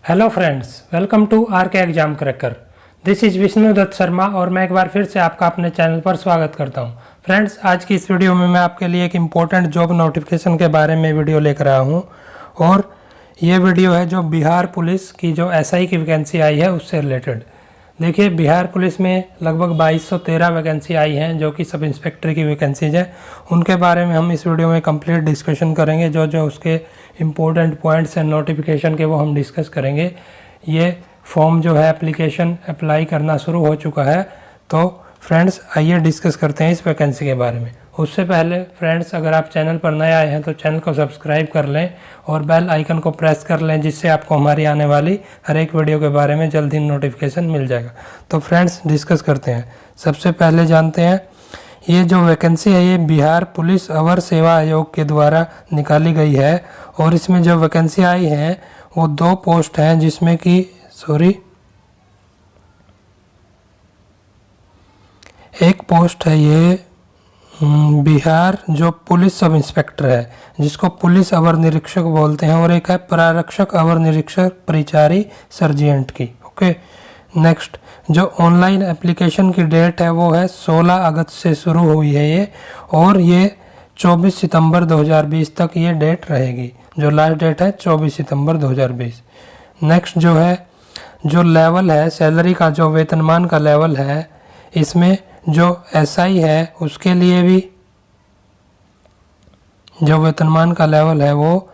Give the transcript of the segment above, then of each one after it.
Hello friends, welcome to R K exam cracker. This is Vishnu Dutt Sharma और मैं एक बार फिर से आपका अपने चैनल पर स्वागत करता हूं। फ्रेंड्स, आज की इस वीडियो में मैं आपके लिए एक इम्पोर्टेंट जॉब नोटिफिकेशन के बारे में वीडियो लेकर आया हूं और ये वीडियो है जो बिहार पुलिस की जो एसआई की वैकेंसी आई है उससे रिलेटेड। देखिए, बिहार पुलिस में लगभग 2213 वैकेंसी आई हैं जो कि सब इंस्पेक्टर की वैकेंसीज हैं। उनके बारे में हम इस वीडियो में कंप्लीट डिस्कशन करेंगे। जो जो उसके इम्पोर्टेंट पॉइंट्स हैं नोटिफिकेशन के वो हम डिस्कस करेंगे। ये फॉर्म जो है एप्लीकेशन अप्लाई करना शुरू हो चुका है। तो फ्रेंड्स, आइए डिस्कस करते हैं इस वैकेंसी के बारे में। उससे पहले फ्रेंड्स, अगर आप चैनल पर नए आए हैं तो चैनल को सब्सक्राइब कर लें और बेल आइकन को प्रेस कर लें, जिससे आपको हमारी आने वाली हर एक वीडियो के बारे में जल्द ही नोटिफिकेशन मिल जाएगा। तो फ्रेंड्स, डिस्कस करते हैं। सबसे पहले जानते हैं ये जो वैकेंसी है ये बिहार पुलिस अवर सेवा आयोग के द्वारा निकाली गई है और इसमें जो वैकेंसी आई है वो 2 पोस्ट हैं, जिसमें कि एक पोस्ट है ये बिहार जो पुलिस सब इंस्पेक्टर है जिसको पुलिस अवर निरीक्षक बोलते हैं, और एक है प्रारक्षक अवर निरीक्षक परिचारी सर्जेंट की। ओके, नेक्स्ट, जो ऑनलाइन एप्लीकेशन की डेट है वो है 16 अगस्त से शुरू हुई है ये, और ये 24 सितंबर 2020 तक ये डेट रहेगी। जो लास्ट डेट है 24 सितंबर 2020। नेक्स्ट जो है, जो लेवल है सैलरी का, जो वेतनमान का लेवल है, इसमें जो एसआई है उसके लिए भी जो वेतनमान का लेवल है वो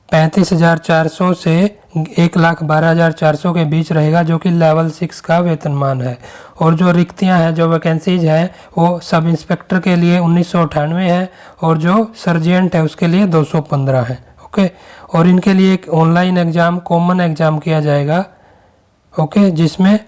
35,400 से 1,12,400 के बीच रहेगा, जो कि लेवल 6 का वेतनमान है। और जो रिक्तियां हैं, जो वैकेंसीज हैं, वो सब इंस्पेक्टर के लिए 1998 है और जो सर्जेंट है उसके लिए 215 है। ओके, और इनके लिए एक ऑनलाइन एग्ज़ाम, कॉमन एग्ज़ाम किया जाएगा। ओके, जिसमें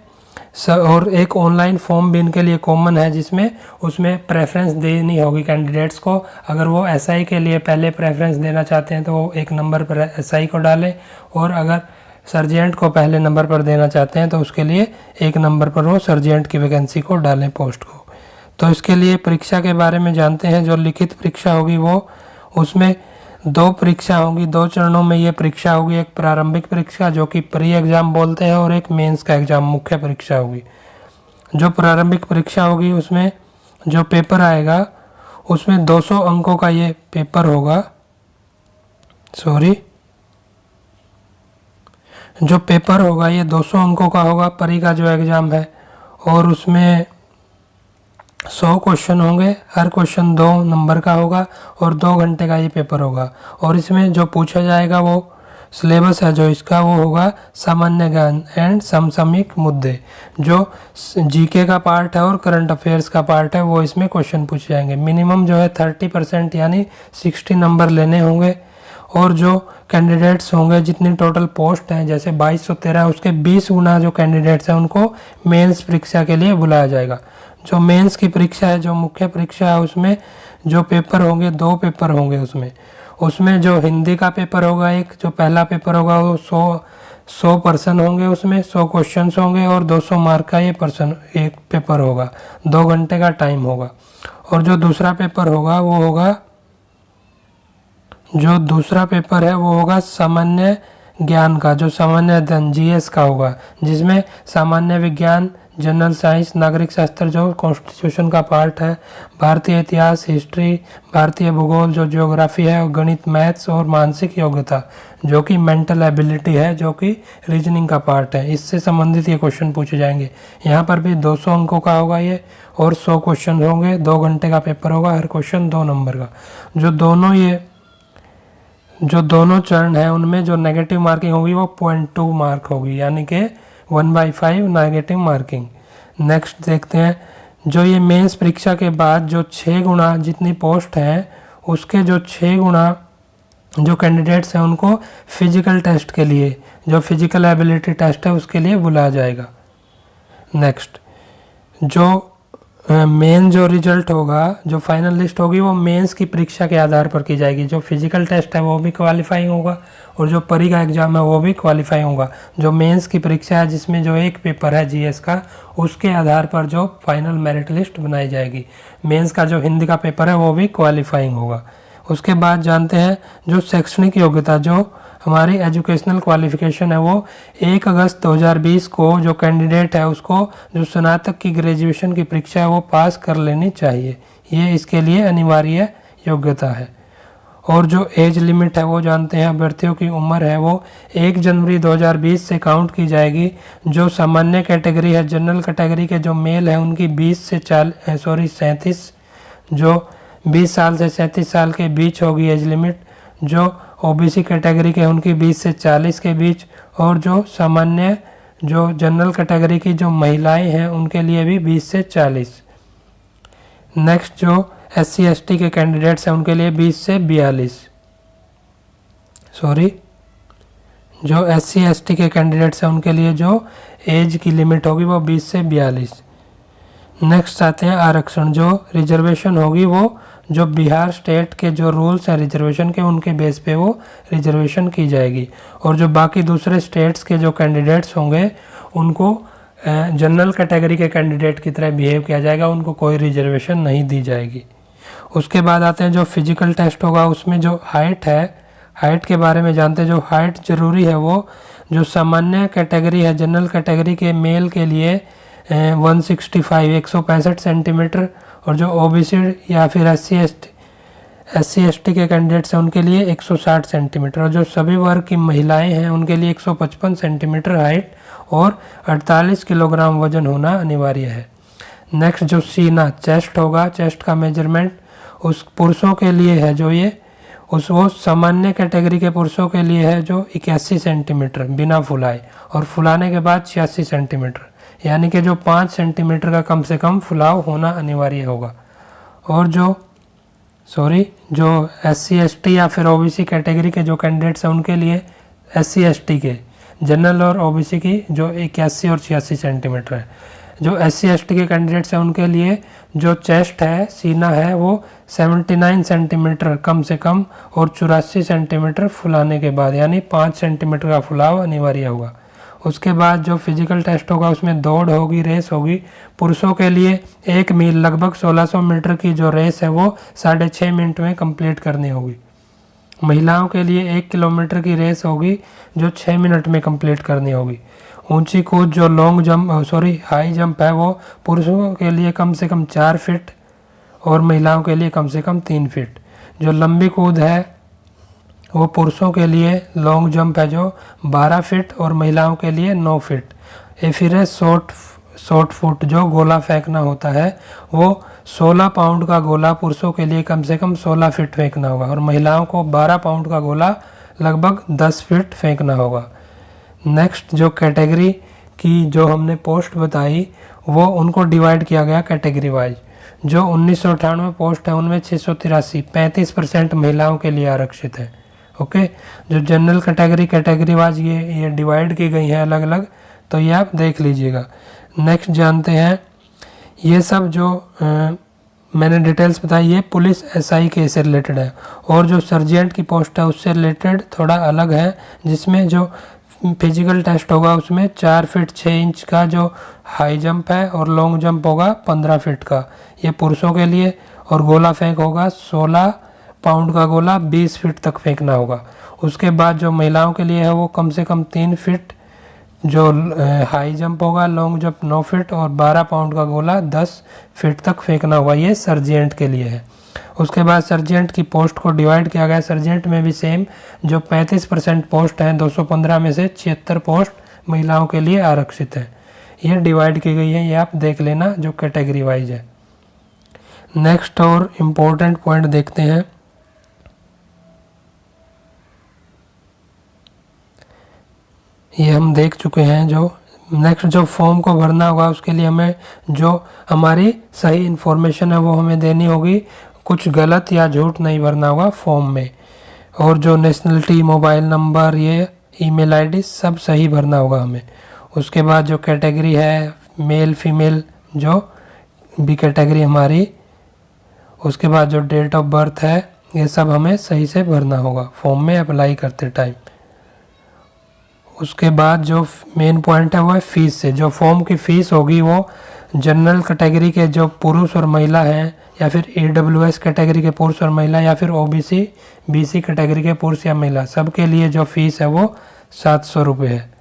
और एक ऑनलाइन फॉर्म भी इनके लिए कॉमन है, जिसमें उसमें प्रेफरेंस देनी होगी कैंडिडेट्स को। अगर वो एसआई के लिए पहले प्रेफरेंस देना चाहते हैं तो वो 1 नंबर पर एसआई को डालें, और अगर सर्जेंट को पहले नंबर पर देना चाहते हैं तो उसके लिए 1 नंबर पर वो सर्जेंट की वैकेंसी को डालें, पोस्ट को। तो इसके लिए परीक्षा के बारे में जानते हैं। जो लिखित परीक्षा होगी वो, उसमें 2 परीक्षा होंगी, 2 चरणों में ये परीक्षा होगी। एक प्रारंभिक परीक्षा जो कि प्री एग्ज़ाम बोलते हैं, और एक मेंस का एग्ज़ाम, मुख्य परीक्षा होगी। जो प्रारंभिक परीक्षा होगी उसमें जो पेपर आएगा उसमें 200 अंकों का ये पेपर होगा। जो पेपर होगा ये 200 अंकों का होगा, प्री का जो एग्ज़ाम है, और उसमें 100 क्वेश्चन होंगे। हर क्वेश्चन 2 नंबर का होगा और 2 घंटे का ये पेपर होगा। और इसमें जो पूछा जाएगा वो सिलेबस है जो इसका वो होगा सामान्य ज्ञान एंड समसामयिक मुद्दे। जो जीके का पार्ट है और करंट अफेयर्स का पार्ट है वो इसमें क्वेश्चन पूछे जाएंगे। मिनिमम जो है 30% यानी 60 नंबर लेने होंगे। और जो कैंडिडेट्स होंगे, जितनी टोटल पोस्ट हैं, जैसे 2213 उसके 20 गुना जो कैंडिडेट्स हैं उनको मेंस परीक्षा के लिए बुलाया जाएगा। जो मेंस की परीक्षा है, जो मुख्य परीक्षा है, उसमें जो पेपर होंगे 2 पेपर होंगे। उसमें जो हिंदी का पेपर होगा, एक जो पहला पेपर होगा वो 100 पर्सन होंगे, उसमें 100 क्वेश्चंस होंगे और 200 मार्क का ये पर्सन एक पेपर होगा। 2 घंटे का टाइम होगा। और जो दूसरा पेपर होगा वो होगा सामान्य ज्ञान का, जो सामान्य अध्ययन जीएस का होगा, जिसमें सामान्य विज्ञान, जनरल साइंस, नागरिक शास्त्र जो कॉन्स्टिट्यूशन का पार्ट है, भारतीय इतिहास, हिस्ट्री, भारतीय भूगोल जो ज्योग्राफी है, और गणित, मैथ्स और मानसिक योग्यता जो कि मेंटल एबिलिटी है, जो कि रीजनिंग का पार्ट है। इससे संबंधित ये क्वेश्चन पूछे जाएंगे। यहाँ पर भी 200 अंकों का होगा ये, और 100 क्वेश्चन होंगे। 2 घंटे का पेपर होगा, हर क्वेश्चन 2 नंबर का। जो दोनों चरण हैं उनमें जो नेगेटिव मार्किंग होगी वो 0.2 मार्क होगी, यानी कि 1/5 नेगेटिव मार्किंग। नेक्स्ट देखते हैं, जो ये मेंस परीक्षा के बाद जो 6 गुना जितनी पोस्ट हैं उसके जो 6 गुना जो कैंडिडेट्स हैं उनको फिजिकल टेस्ट के लिए, जो फिजिकल एबिलिटी टेस्ट है उसके लिए बुलाया जाएगा। नेक्स्ट, जो मेन जो रिजल्ट होगा, जो फाइनल लिस्ट होगी वो मेंस की परीक्षा के आधार पर की जाएगी। जो फिजिकल टेस्ट है वो भी क्वालिफाइंग होगा और जो परी का एग्ज़ाम है वो भी क्वालिफाइंग होगा। जो मेंस की परीक्षा है जिसमें जो एक पेपर है जीएस का, उसके आधार पर जो फाइनल मेरिट लिस्ट बनाई जाएगी। मेंस का जो हिंदी का पेपर है वो भी क्वालिफाइंग होगा। उसके बाद जानते हैं जो शैक्षणिक योग्यता, जो हमारी एजुकेशनल क्वालिफिकेशन है वो 1 अगस्त 2020 को जो कैंडिडेट है उसको जो स्नातक की ग्रेजुएशन की परीक्षा है वो पास कर लेनी चाहिए। ये इसके लिए अनिवार्य योग्यता है। और जो एज लिमिट है वो जानते हैं, अभ्यर्थियों की उम्र है वो 1 जनवरी 2020 से काउंट की जाएगी। जो सामान्य कैटेगरी है, जनरल कैटेगरी के जो मेल है उनकी 37 जो 20 साल से 37 साल के बीच होगी एज लिमिट। जो ओबीसी कैटेगरी के उनकी 20 से 40 के बीच, और जो सामान्य जो जनरल कैटेगरी की जो महिलाएं हैं उनके लिए भी 20 से 40। नेक्स्ट जो SC ST के कैंडिडेट्स हैं उनके लिए 20 से 42। जो SC ST के कैंडिडेट्स हैं उनके लिए जो एज की लिमिट होगी वो 20 से 42। नेक्स्ट आते हैं आरक्षण। जो रिजर्वेशन होगी वो जो बिहार स्टेट के जो रूल्स हैं रिजर्वेशन के उनके बेस पे वो रिजर्वेशन की जाएगी। और जो बाकी दूसरे स्टेट्स के जो कैंडिडेट्स होंगे उनको जनरल कैटेगरी के कैंडिडेट की तरह बिहेव किया जाएगा, उनको कोई रिजर्वेशन नहीं दी जाएगी। उसके बाद आते हैं जो फिजिकल टेस्ट होगा, उसमें जो हाइट है, हाइट के बारे में जानते हैं। जो हाइट ज़रूरी है वो जो सामान्य कैटेगरी है जनरल कैटेगरी के मेल के लिए 165 सेंटीमीटर, और जो ओबीसी या फिर SC ST के कैंडिडेट्स हैं उनके लिए 160 सेंटीमीटर, और जो सभी वर्ग की महिलाएं हैं उनके लिए 155 सेंटीमीटर हाइट और 48 किलोग्राम वजन होना अनिवार्य है। नेक्स्ट जो सीना चेस्ट होगा, चेस्ट का मेजरमेंट उस पुरुषों के लिए है जो ये वो सामान्य कैटेगरी के पुरुषों के लिए है जो 81 सेंटीमीटर बिना फुलाए, और फुलाने के बाद 86 सेंटीमीटर, यानी कि जो 5 सेंटीमीटर का कम से कम फुलाव होना अनिवार्य होगा। और जो SC ST या फिर OBC कैटेगरी के जो कैंडिडेट्स हैं उनके लिए SC ST के जनरल और OBC की जो 81 और 86 सेंटीमीटर है। जो SC ST के कैंडिडेट्स हैं उनके लिए जो चेस्ट है, सीना है वो 79 सेंटीमीटर कम से कम और 84 सेंटीमीटर फुलाने के बाद, यानी 5 सेंटीमीटर का फुलाव अनिवार्य होगा। उसके बाद जो फिजिकल टेस्ट होगा उसमें दौड़ होगी, रेस होगी। पुरुषों के लिए 1 मील लगभग 1600 मीटर की जो रेस है वो 6.5 मिनट में कंप्लीट करनी होगी। महिलाओं के लिए 1 किलोमीटर की रेस होगी जो 6 मिनट में कंप्लीट करनी होगी। ऊंची कूद जो हाई जंप है वो पुरुषों के लिए कम से कम 4 फीट और महिलाओं के लिए कम से कम 3 फीट। जो लंबी कूद है वो पुरुषों के लिए लॉन्ग जंप है जो 12 फीट और महिलाओं के लिए 9 फीट। ये फिर है शॉर्ट फुट जो गोला फेंकना होता है वो 16 पाउंड का गोला पुरुषों के लिए कम से कम 16 फीट फेंकना होगा, और महिलाओं को 12 पाउंड का गोला लगभग 10 फीट फेंकना होगा। नेक्स्ट जो कैटेगरी की जो हमने पोस्ट बताई वो उनको डिवाइड किया गया कैटेगरी वाइज। जो 1998 पोस्ट है उनमें 683 35% महिलाओं के लिए आरक्षित है। ओके, जो जनरल कैटेगरी वाइज ये डिवाइड की गई है अलग अलग, तो ये आप देख लीजिएगा। नेक्स्ट जानते हैं ये सब जो मैंने डिटेल्स बताई ये पुलिस SI के से रिलेटेड है, और जो सर्जेंट की पोस्ट है उससे रिलेटेड थोड़ा अलग है, जिसमें जो फिजिकल टेस्ट होगा उसमें 4 फीट 6 इंच का जो हाई जंप है और लॉन्ग जंप होगा 15 फीट का, ये पुरुषों के लिए। और गोला फेंक होगा 16 पाउंड का गोला 20 फीट तक फेंकना होगा। उसके बाद जो महिलाओं के लिए है वो कम से कम 3 फीट जो हाई जंप होगा, लॉन्ग जंप 9 फीट और 12 पाउंड का गोला 10 फीट तक फेंकना होगा, ये सर्जेंट के लिए है। उसके बाद सर्जेंट की पोस्ट को डिवाइड किया गया। सर्जेंट में भी सेम जो 35% पोस्ट हैं 215 में से 76 पोस्ट महिलाओं के लिए आरक्षित है, ये डिवाइड की गई है, ये आप देख लेना जो कैटेगरी वाइज है। नेक्स्ट और इम्पोर्टेंट पॉइंट देखते हैं। ये हम देख चुके हैं। जो नेक्स्ट जो फॉर्म को भरना होगा उसके लिए हमें जो हमारी सही इन्फॉर्मेशन है वो हमें देनी होगी, कुछ गलत या झूठ नहीं भरना होगा फॉर्म में। और जो नेशनलिटी, मोबाइल नंबर, ये ईमेल आईडी सब सही भरना होगा हमें। उसके बाद जो कैटेगरी है मेल फीमेल जो भी कैटेगरी हमारी, उसके बाद जो डेट ऑफ बर्थ है ये सब हमें सही से भरना होगा फॉर्म में अप्लाई करते टाइम। उसके बाद जो मेन पॉइंट है वो है फीस से। जो फॉर्म की फ़ीस होगी वो जनरल कैटेगरी के जो पुरुष और महिला हैं, या फिर AWS कैटेगरी के पुरुष और महिला, या फिर OBC BC कैटेगरी के पुरुष या महिला, सबके लिए जो फीस है वो 700 रुपये है।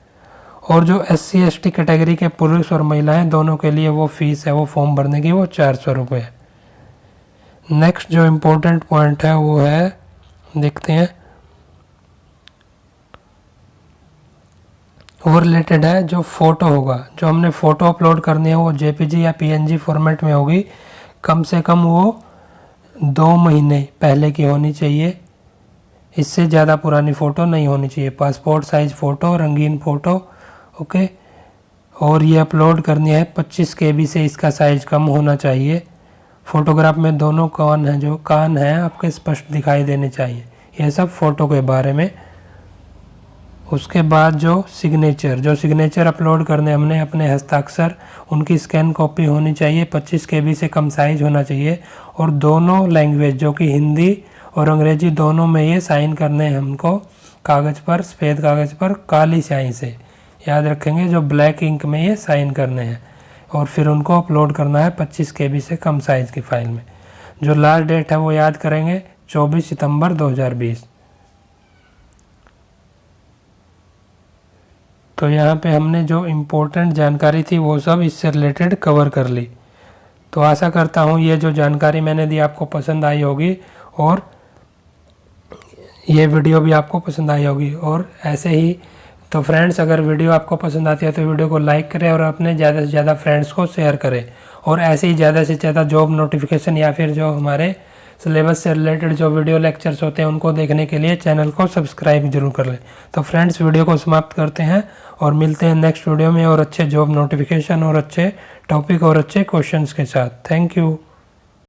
और जो SC ST कैटेगरी के पुरुष और महिला हैं, दोनों के लिए वो फीस है वो फॉर्म भरने की वो 400 रुपये है। नेक्स्ट जो इम्पोर्टेंट पॉइंट है वो है, देखते हैं, वो रिलेटेड है जो फ़ोटो होगा, जो हमने फ़ोटो अपलोड करनी है वो JPG या PNG फॉर्मेट में होगी। कम से कम वो 2 महीने पहले की होनी चाहिए, इससे ज़्यादा पुरानी फ़ोटो नहीं होनी चाहिए। पासपोर्ट साइज़ फ़ोटो, रंगीन फ़ोटो, ओके। और ये अपलोड करनी है 25 KB से, इसका साइज़ कम होना चाहिए। फ़ोटोग्राफ में दोनों कान हैं, जो कान हैं आपके स्पष्ट दिखाई देने चाहिए। ये सब फ़ोटो के बारे में। उसके बाद जो सिग्नेचर अपलोड करने हमने अपने हस्ताक्षर, उनकी स्कैन कॉपी होनी चाहिए, 25 KB से कम साइज होना चाहिए। और दोनों लैंग्वेज जो कि हिंदी और अंग्रेजी दोनों में ये साइन करने हैं हमको, कागज़ पर, सफ़ेद कागज़ पर काली स्याही से, याद रखेंगे, जो ब्लैक इंक में ये साइन करने हैं। और फिर उनको अपलोड करना है 25 KB से कम साइज़ की फ़ाइल में। जो लास्ट डेट है वो याद करेंगे, 24 सितंबर 2020। तो यहाँ पे हमने जो इम्पोर्टेंट जानकारी थी वो सब इससे रिलेटेड कवर कर ली। तो आशा करता हूँ ये जो जानकारी मैंने दी आपको पसंद आई होगी, और ये वीडियो भी आपको पसंद आई होगी। और ऐसे ही तो फ्रेंड्स, अगर वीडियो आपको पसंद आती है तो वीडियो को लाइक करें और अपने ज़्यादा से ज़्यादा फ्रेंड्स को शेयर करें। और ऐसे ही ज़्यादा से ज़्यादा जॉब नोटिफिकेशन या फिर जो हमारे सिलेबस से रिलेटेड जो वीडियो लेक्चर्स होते हैं उनको देखने के लिए चैनल को सब्सक्राइब जरूर कर लें। तो फ्रेंड्स, वीडियो को समाप्त करते हैं और मिलते हैं नेक्स्ट वीडियो में और अच्छे जॉब नोटिफिकेशन और अच्छे टॉपिक और अच्छे क्वेश्चंस के साथ। Thank you.